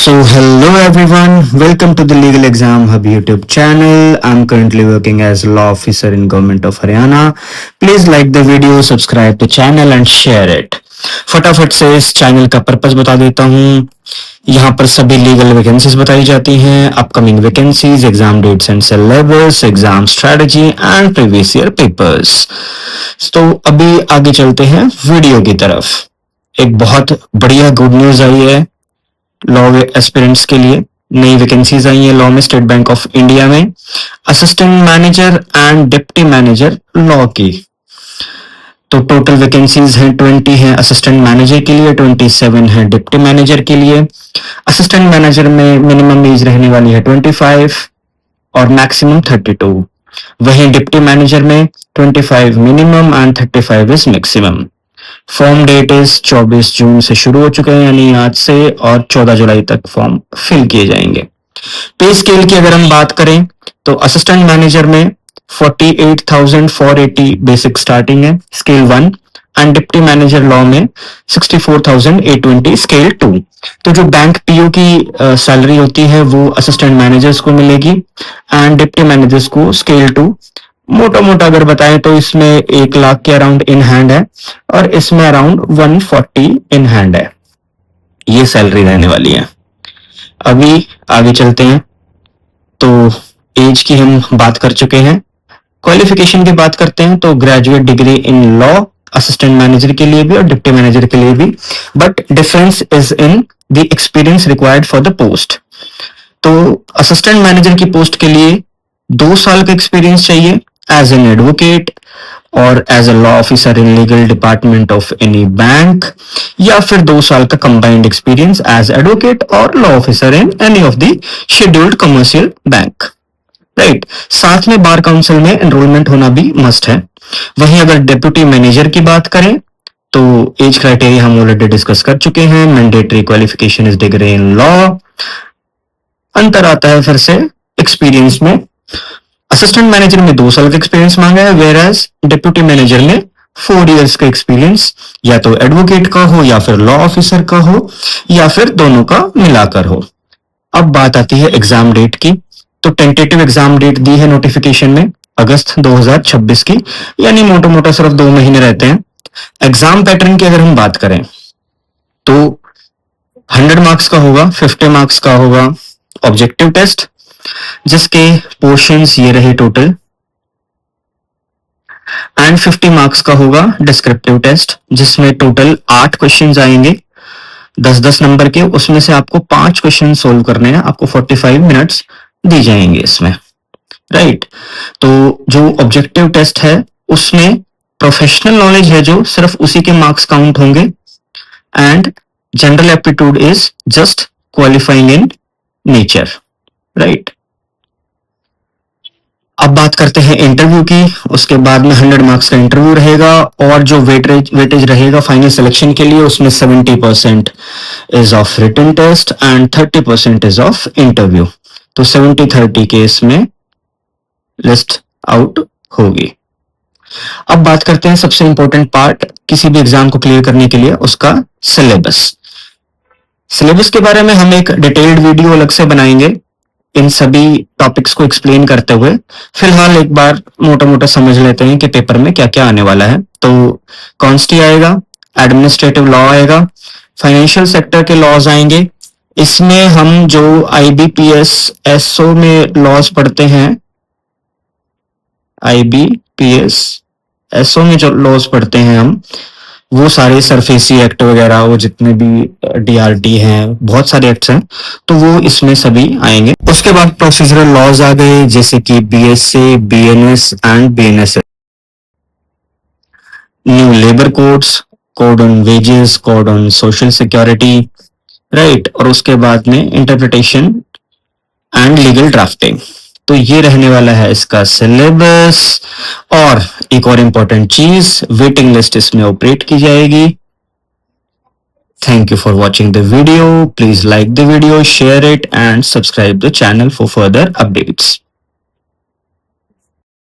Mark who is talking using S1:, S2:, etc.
S1: So, hello everyone, welcome to the Legal Exam Hub YouTube channel. I'm currently working as a law officer in Government of Haryana. Please like the video, subscribe the channel and share it. फटाफट से इस channel का purpose बता देता हूँ। यहाँ पर सभी लीगल वैकेंसीज बताई जाती हैं, upcoming vacancies, exam dates and syllabus, exam strategy and previous year papers. तो अभी आगे चलते हैं वीडियो की तरफ। एक बहुत बढ़िया गुड न्यूज आई है लॉ एस्पिरेंट्स के लिए। नई वैकेंसीज आई है लॉ में स्टेट बैंक ऑफ इंडिया में, assistant manager and deputy manager law की। तो टोटल वैकेंसीज हैं 20 हैं असिस्टेंट मैनेजर के लिए, 27 है डिप्टी मैनेजर के लिए। असिस्टेंट मैनेजर में मिनिमम एज रहने वाली है 25 और मैक्सिमम 32। वहीं डिप्टी मैनेजर में 25 minimum and 35 is maximum. Form date is 24 June से शुरू हो चुके हैं, यानी आज से, और 14 जुलाई तक फॉर्म फिल किए जाएंगे। पे स्केल की अगर हम बात करें तो असिस्टेंट मैनेजर में 48,480 बेसिक स्टार्टिंग है scale 1 and deputy manager law में 64,820 स्केल 2। तो जो बैंक पीओ की सैलरी होती है वो असिस्टेंट मैनेजर्स को मिलेगी एंड डिप्टी मैनेजर्स को स्केल 2। मोटा मोटा अगर बताएं तो इसमें 1 लाख के अराउंड इन हैंड है और इसमें अराउंड 140 इन हैंड है। ये सैलरी रहने वाली है। अभी आगे चलते हैं। तो एज की हम बात कर चुके हैं। क्वालिफिकेशन की बात करते हैं तो graduate degree in law assistant manager के लिए भी और डिप्टी मैनेजर के लिए भी, but difference is in the experience required for the post. तो असिस्टेंट मैनेजर की पोस्ट के लिए 2 साल का एक्सपीरियंस चाहिए एज एन एडवोकेट और as a law officer in legal department of any bank, या फिर 2 साल का कंबाइंड एक्सपीरियंस एज एडवोकेट और law officer in any of the scheduled commercial bank. Right, साथ में बार काउंसिल में एनरोलमेंट होना भी मस्ट है। वहीं अगर डेप्यूटी मैनेजर की बात करें तो एज क्राइटेरिया हम ऑलरेडी डिस्कस कर चुके हैं। Mandatory qualification is degree in law. अंतर आता है फिर से एक्सपीरियंस में। असिस्टेंट मैनेजर में 2 साल का एक्सपीरियंस मांगा है, वेयर एज डिप्यूटी मैनेजर में 4 इयर्स का एक्सपीरियंस, या तो एडवोकेट का हो या फिर लॉ ऑफिसर का हो या फिर दोनों का मिलाकर हो। अब बात आती है एग्जाम डेट की। तो टेंटेटिव एग्जाम डेट दी है नोटिफिकेशन में अगस्त 2026 की, यानी मोटा मोटा सिर्फ 2 महीने रहते हैं। एग्जाम पैटर्न की अगर हम बात करें तो 100 मार्क्स का होगा, 50 मार्क्स का होगा ऑब्जेक्टिव टेस्ट, जिसके पोर्शंस ये रहे टोटल, एंड 50 मार्क्स का होगा डिस्क्रिप्टिव टेस्ट, जिसमें टोटल 8 क्वेश्चंस आएंगे 10-10 नंबर के। उसमें से आपको 5 क्वेश्चन सोल्व करने हैं, आपको 45 मिनट्स दी जाएंगे इसमें। राइट, तो जो ऑब्जेक्टिव टेस्ट है उसमें प्रोफेशनल नॉलेज है जो सिर्फ उसी के मार्क्स काउंट होंगे, and general aptitude is just qualifying in nature. Right, अब बात करते हैं इंटरव्यू की। उसके बाद में 100 मार्क्स का इंटरव्यू रहेगा और जो वेटेज रहेगा फाइनल सिलेक्शन के लिए उसमें 70% is of written test and 30% is of interview. तो 70-30 केस में लिस्ट आउट होगी। अब बात करते हैं सबसे इंपॉर्टेंट पार्ट किसी भी एग्जाम को क्लियर करने के लिए, उसका सिलेबस। सिलेबस के बारे में हम एक डिटेल्ड वीडियो अलग से बनाएंगे इन सभी टॉपिक्स को एक्सप्लेन करते हुए। फिलहाल एक बार मोटा मोटा समझ लेते हैं कि पेपर में क्या क्या आने वाला है। तो कॉन्स्टी आएगा, एडमिनिस्ट्रेटिव लॉ आएगा, फाइनेंशियल सेक्टर के लॉज आएंगे। इसमें हम जो IBPS SO में लॉज पढ़ते हैं, IBPS SO में जो लॉज पढ़ते हैं हम, वो सारे सरफेसी एक्ट वगैरह, वो जितने भी DRT हैं, बहुत सारे एक्ट्स हैं, तो वो इसमें सभी आएंगे। उसके बाद प्रोसीजरल लॉज आ गए, जैसे कि BSA, BNS and BNS, new labour codes, code on wages, code on social security. Right, और उसके बाद में इंटरप्रिटेशन एंड लीगल ड्राफ्टिंग। तो ये रहने वाला है इसका सिलेबस। और एक और इम्पोर्टेंट चीज, वेटिंग लिस्ट इसमें ऑपरेट की जाएगी। Thank you for watching the video. Please like the video, share it and subscribe the channel for further updates.